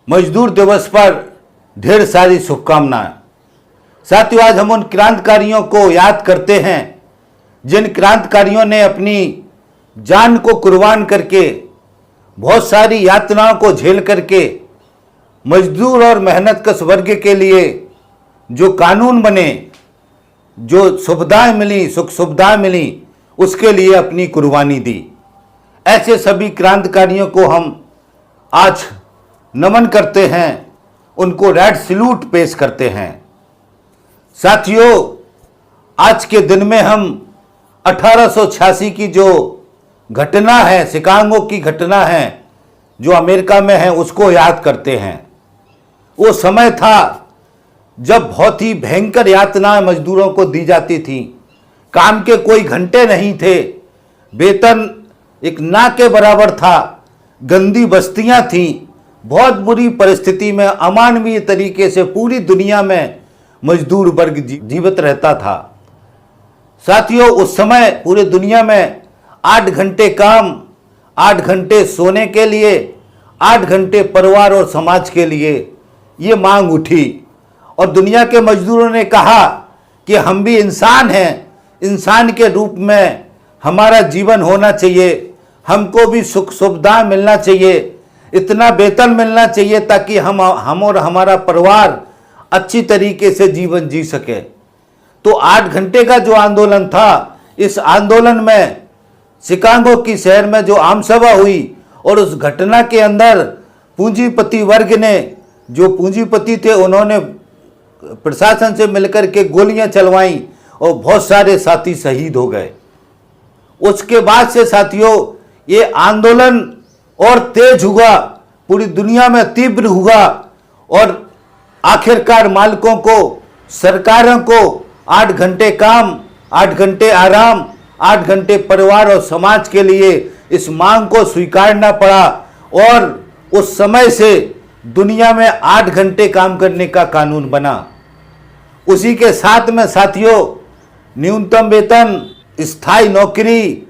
मजदूर दिवस पर ढेर सारी शुभकामनाएं। साथियों, आज हम उन क्रांतिकारियों को याद करते हैं जिन क्रांतिकारियों ने अपनी जान को कुर्बान करके, बहुत सारी यातनाओं को झेल करके मजदूर और मेहनतकश वर्ग के लिए जो कानून बने, जो सुविधाएं मिली, सुख सुविधाएं मिली, उसके लिए अपनी कुर्बानी दी। ऐसे सभी क्रांतिकारियों को हम आज नमन करते हैं, उनको रेड सैल्यूट पेश करते हैं। साथियों, आज के दिन में हम 1886 की जो घटना है, शिकागो की घटना है जो अमेरिका में है, उसको याद करते हैं। वो समय था जब बहुत ही भयंकर यातनाएं मजदूरों को दी जाती थी। काम के कोई घंटे नहीं थे, वेतन एक ना के बराबर था, गंदी बस्तियां थीं, बहुत बुरी परिस्थिति में अमानवीय तरीके से पूरी दुनिया में मजदूर वर्ग जीवित रहता था। साथियों, उस समय पूरी दुनिया में 8 घंटे काम, 8 घंटे सोने के लिए, 8 घंटे परिवार और समाज के लिए ये मांग उठी और दुनिया के मजदूरों ने कहा कि हम भी इंसान हैं, इंसान के रूप में हमारा जीवन होना चाहिए, हमको भी सुख सुविधा मिलना चाहिए, इतना वेतन मिलना चाहिए ताकि हम और हमारा परिवार अच्छी तरीके से जीवन जी सके। तो 8 घंटे का जो आंदोलन था, इस आंदोलन में शिकागो की शहर में जो आम सभा हुई और उस घटना के अंदर पूंजीपति वर्ग ने, जो पूंजीपति थे, उन्होंने प्रशासन से मिलकर के गोलियां चलवाई और बहुत सारे साथी शहीद हो गए। उसके बाद से साथियों, ये आंदोलन और तेज हुआ, पूरी दुनिया में तीव्र हुआ और आखिरकार मालिकों को, सरकारों को 8 घंटे काम, 8 घंटे आराम, 8 घंटे परिवार और समाज के लिए इस मांग को स्वीकारना पड़ा और उस समय से दुनिया में 8 घंटे काम करने का कानून बना। उसी के साथ में साथियों, न्यूनतम वेतन, स्थायी नौकरी,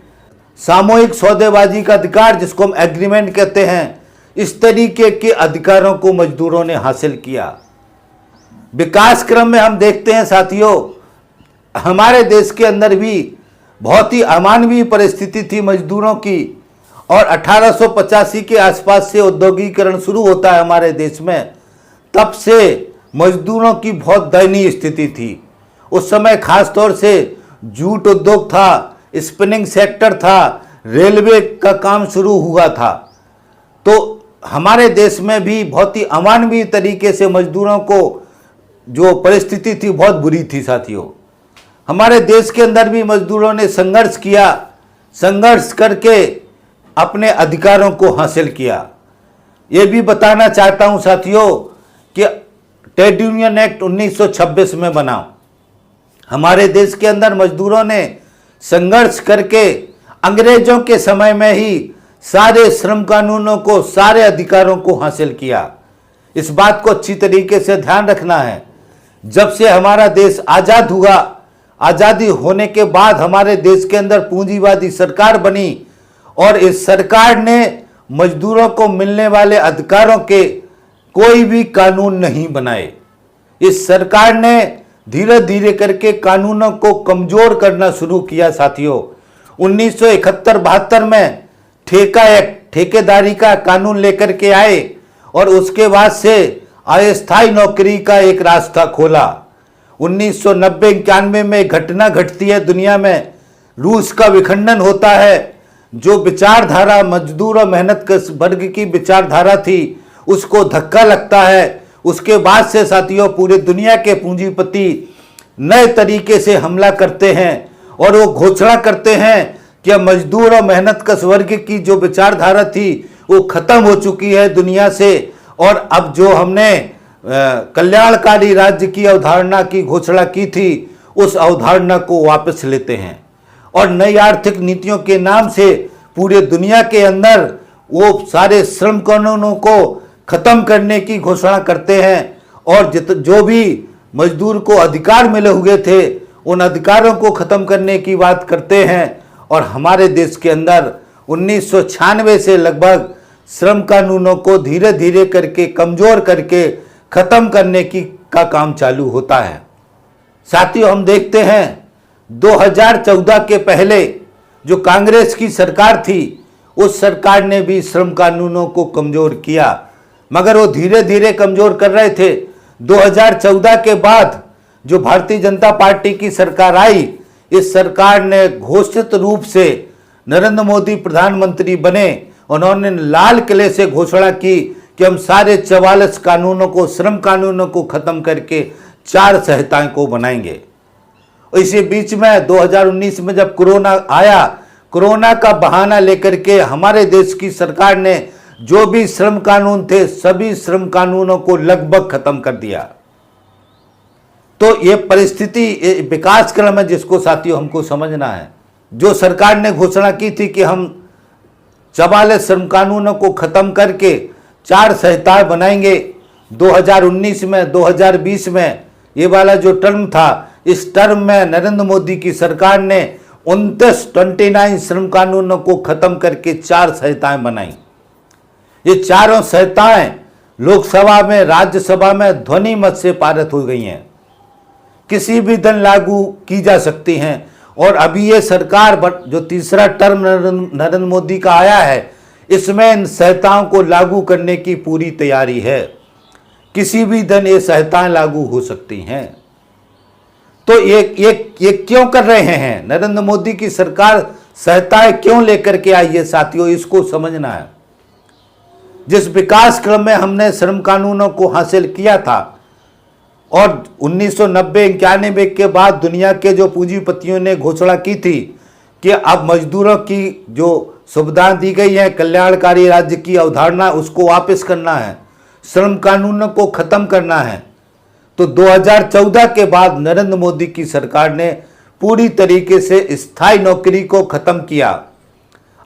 सामूहिक सौदेबाजी का अधिकार, जिसको हम एग्रीमेंट कहते हैं, इस तरीके के अधिकारों को मजदूरों ने हासिल किया। विकास क्रम में हम देखते हैं साथियों, हमारे देश के अंदर भी बहुत ही अमानवीय परिस्थिति थी मजदूरों की और 1885 के आसपास से औद्योगिकरण शुरू होता है हमारे देश में। तब से मजदूरों की बहुत दयनीय स्थिति थी। उस समय खास तौर से जूट उद्योग था, स्पिनिंग सेक्टर था, रेलवे का काम शुरू हुआ था। तो हमारे देश में भी बहुत ही अमानवीय तरीके से मजदूरों को जो परिस्थिति थी बहुत बुरी थी। साथियों, हमारे देश के अंदर भी मजदूरों ने संघर्ष किया, संघर्ष करके अपने अधिकारों को हासिल किया। ये भी बताना चाहता हूं साथियों कि ट्रेड यूनियन एक्ट 1926 में बना। हमारे देश के अंदर मजदूरों ने संघर्ष करके अंग्रेजों के समय में ही सारे श्रम कानूनों को, सारे अधिकारों को हासिल किया। इस बात को अच्छी तरीके से ध्यान रखना है। जब से हमारा देश आज़ाद हुआ, आज़ादी होने के बाद हमारे देश के अंदर पूंजीवादी सरकार बनी और इस सरकार ने मजदूरों को मिलने वाले अधिकारों के कोई भी कानून नहीं बनाए। इस सरकार ने धीरे धीरे करके कानूनों को कमजोर करना शुरू किया। साथियों, 1971-72 में ठेका एक्ट, ठेकेदारी का कानून लेकर के आए और उसके बाद से अस्थायी नौकरी का एक रास्ता खोला। 1990-91 में घटना घटती है दुनिया में, रूस का विखंडन होता है। जो विचारधारा मजदूर और मेहनतकश वर्ग की विचारधारा थी, उसको धक्का लगता है। उसके बाद से साथियों, पूरे दुनिया के पूंजीपति नए तरीके से हमला करते हैं और वो घोषणा करते हैं कि मजदूर और मेहनतकश वर्ग की जो विचारधारा थी वो खत्म हो चुकी है दुनिया से और अब जो हमने कल्याणकारी राज्य की अवधारणा की घोषणा की थी, उस अवधारणा को वापस लेते हैं और नई आर्थिक नीतियों के नाम से पूरे दुनिया के अंदर वो सारे श्रम कानूनों को खत्म करने की घोषणा करते हैं और जो भी मजदूर को अधिकार मिले हुए थे, उन अधिकारों को खत्म करने की बात करते हैं। और हमारे देश के अंदर 1996 से लगभग श्रम कानूनों को धीरे धीरे करके कमजोर करके खत्म करने का काम चालू होता है। साथियों, हम देखते हैं 2014 के पहले जो कांग्रेस की सरकार थी, उस सरकार ने भी श्रम कानूनों को कमजोर किया, मगर वो धीरे धीरे कमजोर कर रहे थे। 2014 के बाद जो भारतीय जनता पार्टी की सरकार आई, इस सरकार ने घोषित रूप से नरेंद्र मोदी प्रधानमंत्री बने, उन्होंने लाल किले से घोषणा की कि हम सारे 44 कानूनों को, श्रम कानूनों को खत्म करके 4 संहिताएं को बनाएंगे। इसी बीच में 2019 में जब कोरोना आया, कोरोना का बहाना लेकर के हमारे देश की सरकार ने जो भी श्रम कानून थे, सभी श्रम कानूनों को लगभग खत्म कर दिया। तो ये परिस्थिति विकास क्रम है जिसको साथियों हमको समझना है। जो सरकार ने घोषणा की थी कि हम 44 श्रम कानूनों को खत्म करके 4 संहिताएं बनाएंगे 2019 में, 2020 में, ये वाला जो टर्म था, इस टर्म में नरेंद्र मोदी की सरकार ने 29 श्रम कानूनों को खत्म करके 4 संहिताएं बनाई। ये चारों संहिताएं लोकसभा में, राज्यसभा में ध्वनि मत से पारित हो गई हैं, किसी भी दिन लागू की जा सकती हैं। और अभी ये सरकार जो तीसरा टर्म नरेंद्र मोदी का आया है, इसमें इन संहिताओं को लागू करने की पूरी तैयारी है। किसी भी दिन ये संहिताएं लागू हो सकती हैं। तो ये क्यों कर रहे हैं नरेंद्र मोदी की सरकार, संहिताएं क्यों लेकर के आई है साथियों, इसको समझना है। जिस विकास क्रम में हमने श्रम कानूनों को हासिल किया था और 1990-91 के बाद दुनिया के जो पूंजीपतियों ने घोषणा की थी कि अब मजदूरों की जो सुविधाएं दी गई है, कल्याणकारी राज्य की अवधारणा, उसको वापस करना है, श्रम कानूनों को खत्म करना है। तो 2014 के बाद नरेंद्र मोदी की सरकार ने पूरी तरीके से स्थायी नौकरी को खत्म किया।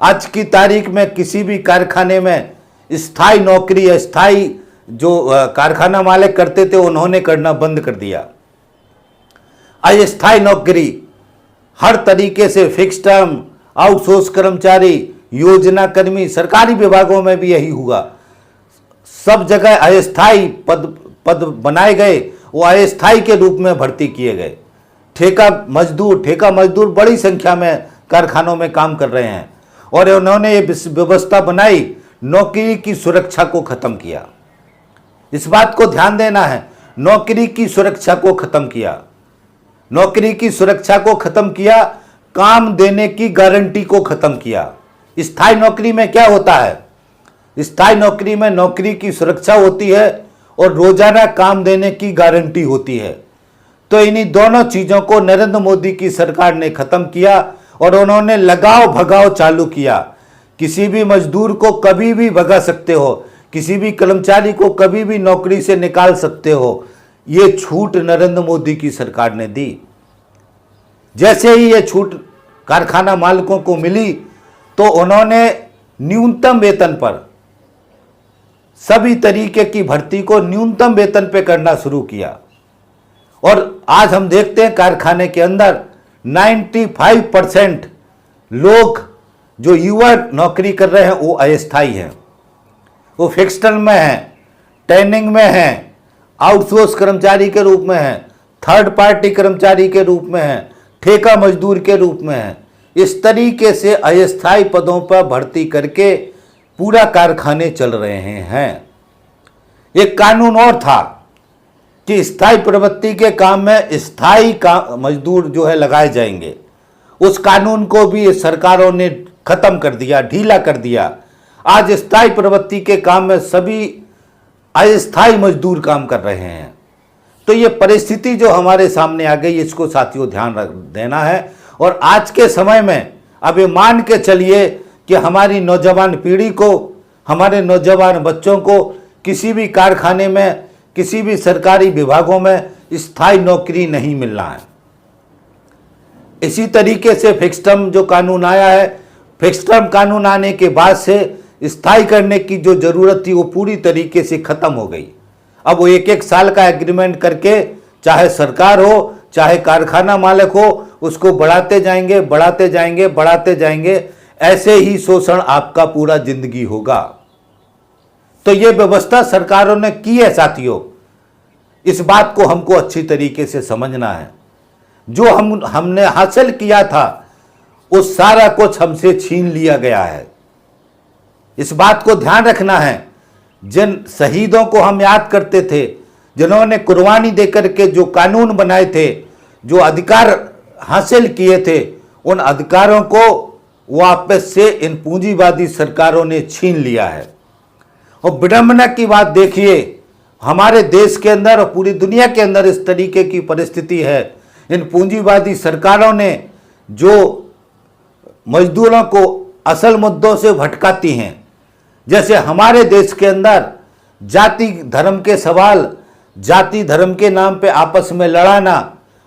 आज की तारीख में किसी भी कारखाने में स्थायी नौकरी, स्थायी जो कारखाना मालिक करते थे, उन्होंने करना बंद कर दिया। अस्थायी नौकरी हर तरीके से, फिक्स टर्म, आउटसोर्स कर्मचारी, योजना कर्मी, सरकारी विभागों में भी यही हुआ। सब जगह अस्थायी पद बनाए गए, वो अस्थायी के रूप में भर्ती किए गए। ठेका मजदूर बड़ी संख्या में कारखानों में काम कर रहे हैं और उन्होंने ये व्यवस्था बनाई, नौकरी की सुरक्षा को खत्म किया। इस बात को ध्यान देना है, नौकरी की सुरक्षा को खत्म किया, नौकरी की सुरक्षा को खत्म किया, काम देने की गारंटी को खत्म किया। स्थायी नौकरी में क्या होता है, स्थायी नौकरी में नौकरी की सुरक्षा होती है और रोजाना काम देने की गारंटी होती है। तो इन्हीं दोनों चीजों को नरेंद्र मोदी की सरकार ने खत्म किया और उन्होंने लगाओ भगाओ चालू किया। किसी भी मजदूर को कभी भी भगा सकते हो, किसी भी कर्मचारी को कभी भी नौकरी से निकाल सकते हो, ये छूट नरेंद्र मोदी की सरकार ने दी। जैसे ही ये छूट कारखाना मालिकों को मिली तो उन्होंने न्यूनतम वेतन पर सभी तरीके की भर्ती को न्यूनतम वेतन पे करना शुरू किया। और आज हम देखते हैं कारखाने के अंदर 95% लोग जो युवा नौकरी कर रहे हैं वो अस्थायी हैं, वो फिक्स टर्म में हैं, ट्रेनिंग में हैं, आउटसोर्स कर्मचारी के रूप में हैं, थर्ड पार्टी कर्मचारी के रूप में हैं, ठेका मजदूर के रूप में हैं। इस तरीके से अस्थायी पदों पर भर्ती करके पूरा कारखाने चल रहे हैं। एक कानून और था कि स्थायी प्रवृत्ति के काम में स्थायी मजदूर जो है लगाए जाएंगे, उस कानून को भी सरकारों ने खत्म कर दिया, ढीला कर दिया। आज स्थायी प्रवृत्ति के काम में सभी अस्थायी मजदूर काम कर रहे हैं। तो ये परिस्थिति जो हमारे सामने आ गई, इसको साथियों ध्यान रख देना है। और आज के समय में अब ये मान के चलिए कि हमारी नौजवान पीढ़ी को, हमारे नौजवान बच्चों को किसी भी कारखाने में, किसी भी सरकारी विभागों में स्थायी नौकरी नहीं मिलना है। इसी तरीके से फिक्स टर्म जो कानून आया है, फिक्स टर्म कानून आने के बाद से स्थायी करने की जो जरूरत थी वो पूरी तरीके से खत्म हो गई। अब वो 1-1 साल का एग्रीमेंट करके, चाहे सरकार हो चाहे कारखाना मालिक हो, उसको बढ़ाते जाएंगे, बढ़ाते जाएंगे, बढ़ाते जाएंगे। ऐसे ही शोषण आपका पूरा जिंदगी होगा। तो ये व्यवस्था सरकारों ने की है साथियों। इस बात को हमको अच्छी तरीके से समझना है। जो हमने हासिल किया था वो सारा कुछ हमसे छीन लिया गया है। इस बात को ध्यान रखना है। जिन शहीदों को हम याद करते थे, जिन्होंने कुर्बानी देकर के जो कानून बनाए थे, जो अधिकार हासिल किए थे, उन अधिकारों को वापस से इन पूंजीवादी सरकारों ने छीन लिया है। और विडंबना की बात देखिए, हमारे देश के अंदर और पूरी दुनिया के अंदर इस तरीके की परिस्थिति है। इन पूंजीवादी सरकारों ने जो मजदूरों को असल मुद्दों से भटकाती हैं, जैसे हमारे देश के अंदर जाति धर्म के सवाल, जाति धर्म के नाम पे आपस में लड़ाना,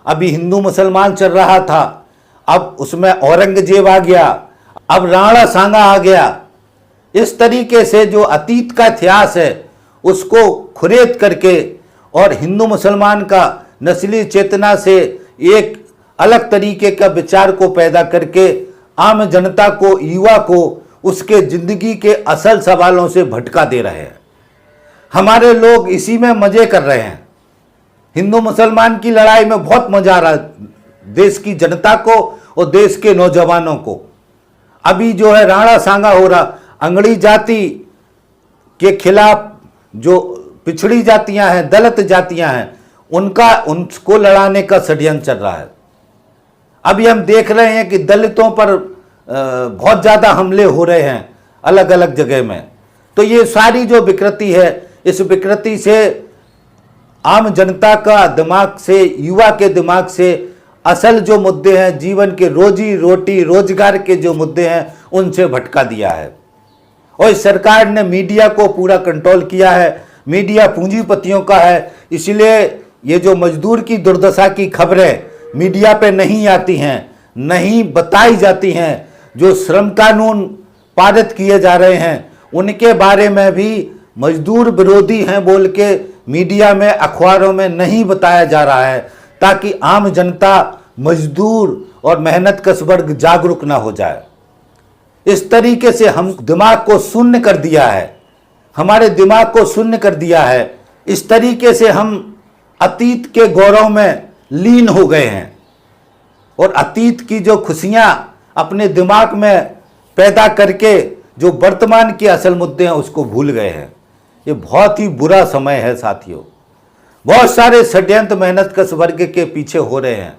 अभी हिंदू मुसलमान चल रहा था, अब उसमें औरंगजेब आ गया, अब राणा सांगा आ गया। इस तरीके से जो अतीत का इतिहास है उसको खुरेद करके और हिंदू मुसलमान का नस्ली चेतना से एक अलग तरीके का विचार को पैदा करके आम जनता को, युवा को उसके जिंदगी के असल सवालों से भटका दे रहे हैं। हमारे लोग इसी में मजे कर रहे हैं। हिंदू मुसलमान की लड़ाई में बहुत मजा आ रहा है देश की जनता को और देश के नौजवानों को। अभी जो है राणा सांगा हो रहा, अंगड़ी जाति के खिलाफ जो पिछड़ी जातियां हैं, दलित जातियां हैं, उनको लड़ाने का षड्यंत्र चल रहा है। अभी हम देख रहे हैं कि दलितों पर बहुत ज़्यादा हमले हो रहे हैं अलग अलग जगह में। तो ये सारी जो विकृति है, इस विकृति से आम जनता का दिमाग से, युवा के दिमाग से असल जो मुद्दे हैं, जीवन के रोजी रोटी रोजगार के जो मुद्दे हैं, उनसे भटका दिया है। और इस सरकार ने मीडिया को पूरा कंट्रोल किया है। मीडिया पूंजीपतियों का है, इसलिए ये जो मजदूर की दुर्दशा की खबरें मीडिया पे नहीं आती हैं, नहीं बताई जाती हैं। जो श्रम कानून पारित किए जा रहे हैं उनके बारे में भी मजदूर विरोधी हैं बोल के मीडिया में, अखबारों में नहीं बताया जा रहा है, ताकि आम जनता, मजदूर और मेहनतकश वर्ग जागरूक ना हो जाए। इस तरीके से हम दिमाग को शून्य कर दिया है, हमारे दिमाग को शून्य कर दिया है। इस तरीके से हम अतीत के गौरव में लीन हो गए हैं और अतीत की जो खुशियां अपने दिमाग में पैदा करके जो वर्तमान के असल मुद्दे हैं उसको भूल गए हैं। ये बहुत ही बुरा समय है साथियों। बहुत सारे षड्यंत्र मेहनतकश वर्ग के पीछे हो रहे हैं,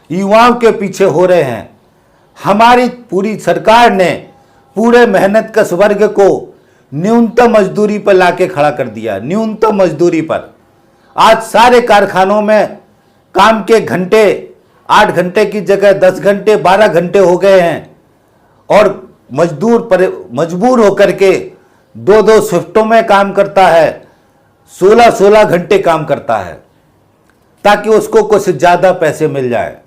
युवाओं के पीछे हो रहे हैं। हमारी पूरी सरकार ने पूरे मेहनतकश वर्ग को न्यूनतम मजदूरी पर लाके खड़ा कर दिया। न्यूनतम मजदूरी पर आज सारे कारखानों में काम के घंटे 8 घंटे की जगह 10 घंटे 12 घंटे हो गए हैं और मजबूर होकर के 2-2 शिफ्टों में काम करता है, 16-16 घंटे काम करता है ताकि उसको कुछ ज़्यादा पैसे मिल जाए।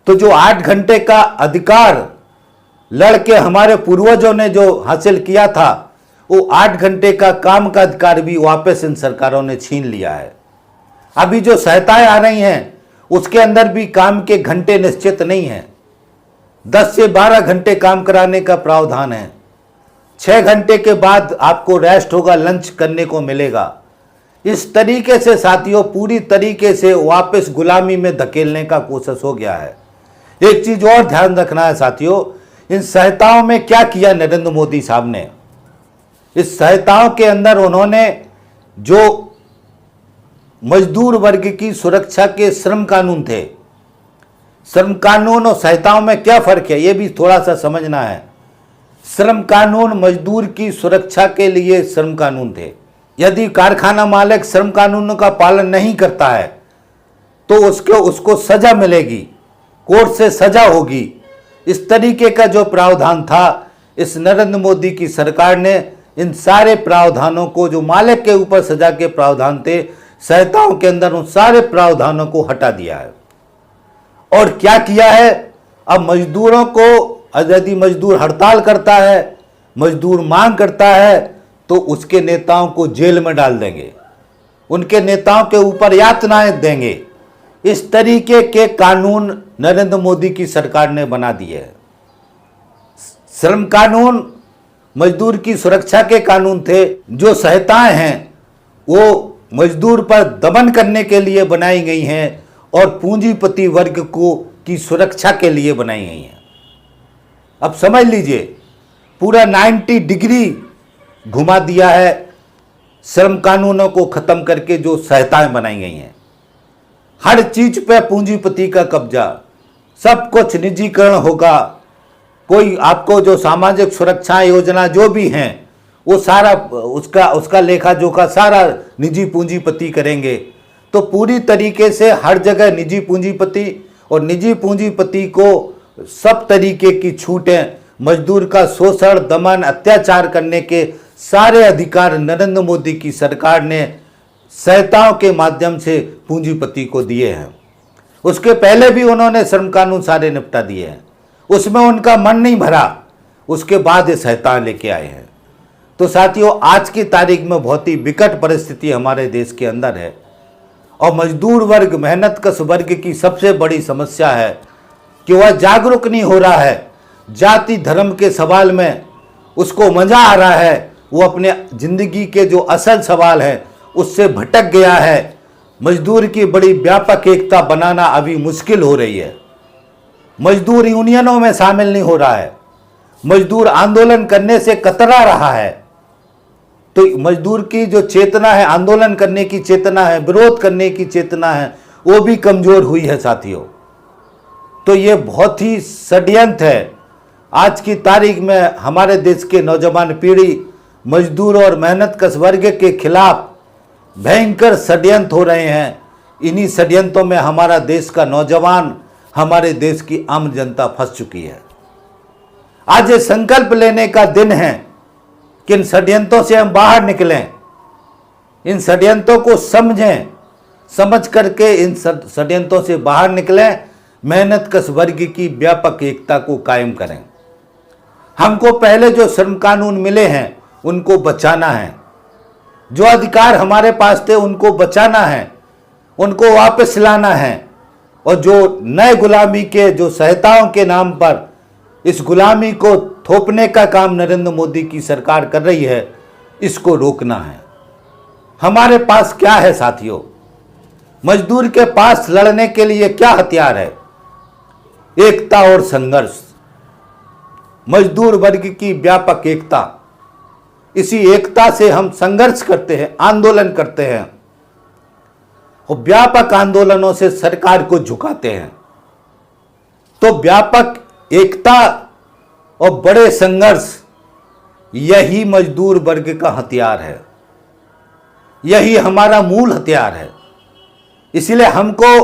तो जो 8 घंटे का अधिकार लड़के हमारे पूर्वजों ने जो हासिल किया था, वो 8 घंटे का काम का अधिकार भी वापस इन सरकारों ने छीन लिया है। अभी जो सहायताएं आ रही हैं उसके अंदर भी काम के घंटे निश्चित नहीं है। 10 से 12 घंटे काम कराने का प्रावधान है। 6 घंटे के बाद आपको रेस्ट होगा, लंच करने को मिलेगा। इस तरीके से साथियों पूरी तरीके से वापस गुलामी में धकेलने का कोशिश हो गया है। एक चीज और ध्यान रखना है साथियों, इन सहायताओं में क्या किया नरेंद्र मोदी साहब ने। इस सहायताओं के अंदर उन्होंने जो मजदूर वर्ग की सुरक्षा के श्रम कानून थे, श्रम कानून और सहायताओं में क्या फर्क है ये भी थोड़ा सा समझना है। श्रम कानून मजदूर की सुरक्षा के लिए श्रम कानून थे। यदि कारखाना मालिक श्रम कानूनों का पालन नहीं करता है तो उसको सजा मिलेगी, कोर्ट से सजा होगी। इस तरीके का जो प्रावधान था, इस नरेंद्र मोदी की सरकार ने इन सारे प्रावधानों को, जो मालिक के ऊपर सजा के प्रावधान थे सहायताओं के अंदर, उन सारे प्रावधानों को हटा दिया है। और क्या किया है, अब मजदूरों को, यदि मजदूर हड़ताल करता है, मजदूर मांग करता है, तो उसके नेताओं को जेल में डाल देंगे, उनके नेताओं के ऊपर यातनाएं देंगे। इस तरीके के कानून नरेंद्र मोदी की सरकार ने बना दिए हैं। श्रम कानून मजदूर की सुरक्षा के कानून थे, जो संहिताएं हैं वो मजदूर पर दमन करने के लिए बनाई गई हैं और पूंजीपति वर्ग को की सुरक्षा के लिए बनाई गई हैं। अब समझ लीजिए, पूरा 90 डिग्री घुमा दिया है श्रम कानूनों को खत्म करके जो संहिताएं बनाई गई हैं। हर चीज पे पूंजीपति का कब्जा, सब कुछ निजीकरण होगा। कोई आपको जो सामाजिक सुरक्षा योजना जो भी हैं वो सारा उसका लेखा जोखा सारा निजी पूंजीपति करेंगे। तो पूरी तरीके से हर जगह निजी पूंजीपति, और निजी पूंजीपति को सब तरीके की छूटें, मजदूर का शोषण, दमन, अत्याचार करने के सारे अधिकार नरेंद्र मोदी की सरकार ने संहिताओं के माध्यम से पूंजीपति को दिए हैं। उसके पहले भी उन्होंने श्रम कानून सारे निपटा दिए हैं, उसमें उनका मन नहीं भरा, उसके बाद ये संहिताएं लेके आए हैं। तो साथियों, आज की तारीख में बहुत ही विकट परिस्थिति हमारे देश के अंदर है और मजदूर वर्ग, मेहनतकश वर्ग की सबसे बड़ी समस्या है कि वह जागरूक नहीं हो रहा है। जाति धर्म के सवाल में उसको मजा आ रहा है, वो अपने जिंदगी के जो असल सवाल है उससे भटक गया है। मजदूर की बड़ी व्यापक एकता बनाना अभी मुश्किल हो रही है। मजदूर यूनियनों में शामिल नहीं हो रहा है, मजदूर आंदोलन करने से कतरा रहा है। तो मजदूर की जो चेतना है, आंदोलन करने की चेतना है, विरोध करने की चेतना है, वो भी कमजोर हुई है साथियों। तो ये बहुत ही षड्यंत्र है। आज की तारीख में हमारे देश के नौजवान पीढ़ी मजदूर और मेहनतकश वर्ग के खिलाफ भयंकर षड्यंत्र हो रहे हैं। इन्हीं षड्यंत्रों में हमारा देश का नौजवान, हमारे देश की आम जनता फंस चुकी है। आज ये संकल्प लेने का दिन है कि इन षड्यंत्रों से हम बाहर निकलें, इन षड्यंत्रों को समझें, समझ करके इन षड्यंत्रों से बाहर निकलें, मेहनतकश वर्ग की व्यापक एकता को कायम करें। हमको पहले जो श्रम कानून मिले हैं उनको बचाना है, जो अधिकार हमारे पास थे उनको बचाना है, उनको वापस लाना है। और जो नए गुलामी के जो संहिताओं के नाम पर इस गुलामी को थोपने का काम नरेंद्र मोदी की सरकार कर रही है, इसको रोकना है। हमारे पास क्या है साथियों? मजदूर के पास लड़ने के लिए क्या हथियार है? एकता और संघर्ष, मजदूर वर्ग की व्यापक एकता। इसी एकता से हम संघर्ष करते हैं, आंदोलन करते हैं और व्यापक आंदोलनों से सरकार को झुकाते हैं। तो व्यापक एकता और बड़े संघर्ष, यही मजदूर वर्ग का हथियार है, यही हमारा मूल हथियार है। इसलिए हमको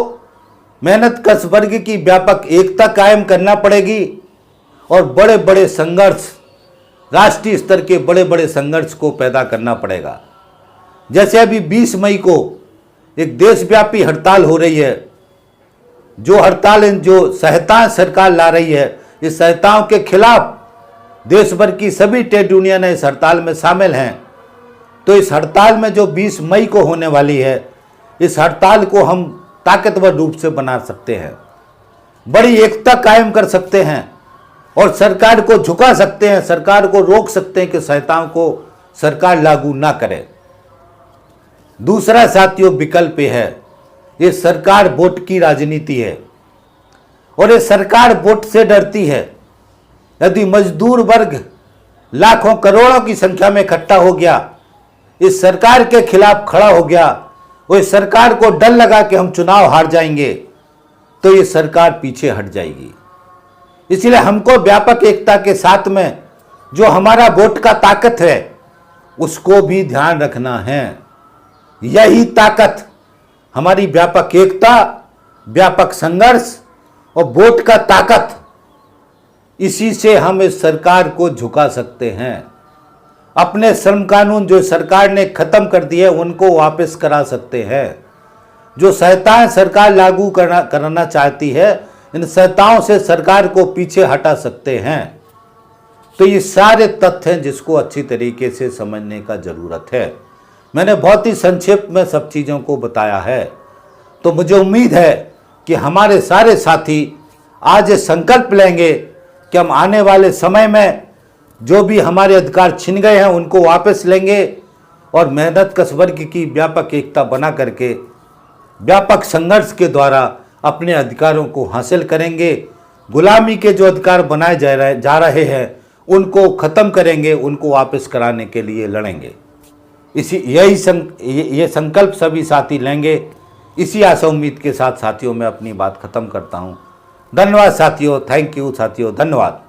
मेहनतकश वर्ग की व्यापक एकता कायम करना पड़ेगी और बड़े बड़े संघर्ष, राष्ट्रीय स्तर के बड़े बड़े संघर्ष को पैदा करना पड़ेगा। जैसे अभी 20 मई को एक देशव्यापी हड़ताल हो रही है। जो हड़ताल, जो संहिताएं सरकार ला रही है, इस संहिताओं के खिलाफ देश भर की सभी ट्रेड यूनियन इस हड़ताल में शामिल हैं। तो इस हड़ताल में जो 20 मई को होने वाली है, इस हड़ताल को हम ताकतवर रूप से बना सकते हैं, बड़ी एकता कायम कर सकते हैं और सरकार को झुका सकते हैं, सरकार को रोक सकते हैं कि संहिताओं को सरकार लागू ना करे। दूसरा साथियों विकल्प है, ये सरकार वोट की राजनीति है और ये सरकार वोट से डरती है। यदि मजदूर वर्ग लाखों करोड़ों की संख्या में इकट्ठा हो गया, इस सरकार के खिलाफ खड़ा हो गया और इस सरकार को डर लगा कि हम चुनाव हार जाएंगे, तो ये सरकार पीछे हट जाएगी। इसलिए हमको व्यापक एकता के साथ में जो हमारा वोट का ताकत है उसको भी ध्यान रखना है। यही ताकत, हमारी व्यापक एकता, व्यापक संघर्ष और वोट का ताकत, इसी से हम इस सरकार को झुका सकते हैं। अपने श्रम कानून जो सरकार ने खत्म कर दिए उनको वापस करा सकते हैं। जो संहिताएं सरकार लागू कराना चाहती है, इन संहिताओं से सरकार को पीछे हटा सकते हैं। तो ये सारे तथ्य हैं जिसको अच्छी तरीके से समझने का जरूरत है। मैंने बहुत ही संक्षेप में सब चीज़ों को बताया है। तो मुझे उम्मीद है कि हमारे सारे साथी आज ये संकल्प लेंगे कि हम आने वाले समय में जो भी हमारे अधिकार छिन गए हैं उनको वापस लेंगे और मेहनत कश वर्ग की व्यापक एकता बना करके व्यापक संघर्ष के द्वारा अपने अधिकारों को हासिल करेंगे। गुलामी के जो अधिकार बनाए जा रहे हैं उनको ख़त्म करेंगे, उनको वापस कराने के लिए लड़ेंगे। ये संकल्प सभी साथी लेंगे। इसी आशा उम्मीद के साथ साथियों मैं अपनी बात ख़त्म करता हूँ। धन्यवाद साथियों, थैंक यू साथियों, धन्यवाद।